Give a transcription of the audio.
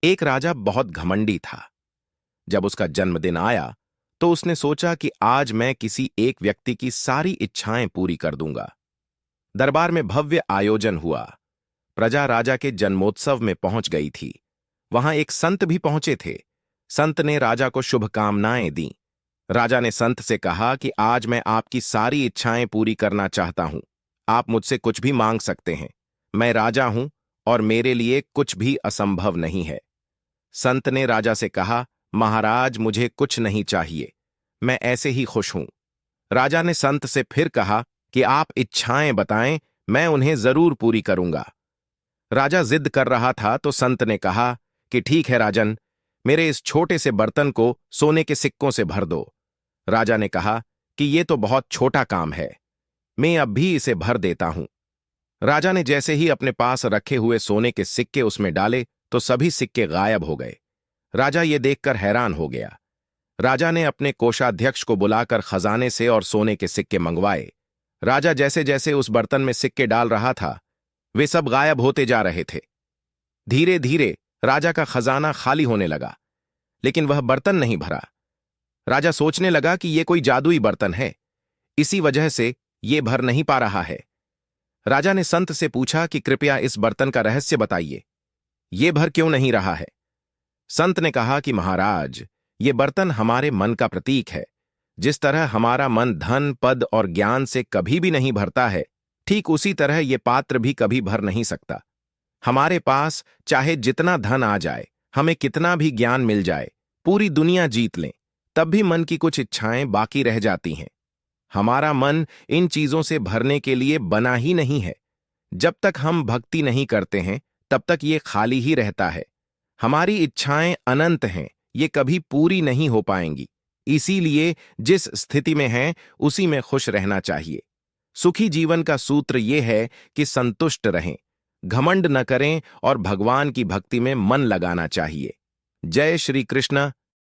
एक राजा बहुत घमंडी था। जब उसका जन्मदिन आया तो उसने सोचा कि आज मैं किसी एक व्यक्ति की सारी इच्छाएं पूरी कर दूंगा। दरबार में भव्य आयोजन हुआ। प्रजा राजा के जन्मोत्सव में पहुंच गई थी। वहां एक संत भी पहुंचे थे। संत ने राजा को शुभकामनाएं दी। राजा ने संत से कहा कि आज मैं आपकी सारी इच्छाएं पूरी करना चाहता हूं। आप मुझसे कुछ भी मांग सकते हैं। मैं राजा हूं और मेरे लिए कुछ भी असंभव नहीं है। संत ने राजा से कहा, महाराज मुझे कुछ नहीं चाहिए, मैं ऐसे ही खुश हूं। राजा ने संत से फिर कहा कि आप इच्छाएं बताएं, मैं उन्हें जरूर पूरी करूंगा। राजा जिद कर रहा था तो संत ने कहा कि ठीक है राजन, मेरे इस छोटे से बर्तन को सोने के सिक्कों से भर दो। राजा ने कहा कि ये तो बहुत छोटा काम है, मैं अब भी इसे भर देता हूं। राजा ने जैसे ही अपने पास रखे हुए सोने के सिक्के उसमें डाले तो सभी सिक्के गायब हो गए। राजा ये देखकर हैरान हो गया। राजा ने अपने कोषाध्यक्ष को बुलाकर खजाने से और सोने के सिक्के मंगवाए। राजा जैसे जैसे उस बर्तन में सिक्के डाल रहा था, वे सब गायब होते जा रहे थे। धीरे धीरे राजा का खजाना खाली होने लगा, लेकिन वह बर्तन नहीं भरा। राजा सोचने लगा कि यह कोई जादुई बर्तन है, इसी वजह से ये भर नहीं पा रहा है। राजा ने संत से पूछा कि कृपया इस बर्तन का रहस्य बताइए, ये भर क्यों नहीं रहा है। संत ने कहा कि महाराज, ये बर्तन हमारे मन का प्रतीक है। जिस तरह हमारा मन धन, पद और ज्ञान से कभी भी नहीं भरता है, ठीक उसी तरह ये पात्र भी कभी भर नहीं सकता। हमारे पास चाहे जितना धन आ जाए, हमें कितना भी ज्ञान मिल जाए, पूरी दुनिया जीत लें, तब भी मन की कुछ इच्छाएं बाकी रह जाती हैं। हमारा मन इन चीजों से भरने के लिए बना ही नहीं है। जब तक हम भक्ति नहीं करते हैं, तब तक ये खाली ही रहता है। हमारी इच्छाएं अनंत हैं, ये कभी पूरी नहीं हो पाएंगी। इसीलिए जिस स्थिति में हैं, उसी में खुश रहना चाहिए। सुखी जीवन का सूत्र यह है कि संतुष्ट रहें, घमंड न करें और भगवान की भक्ति में मन लगाना चाहिए। जय श्री कृष्ण।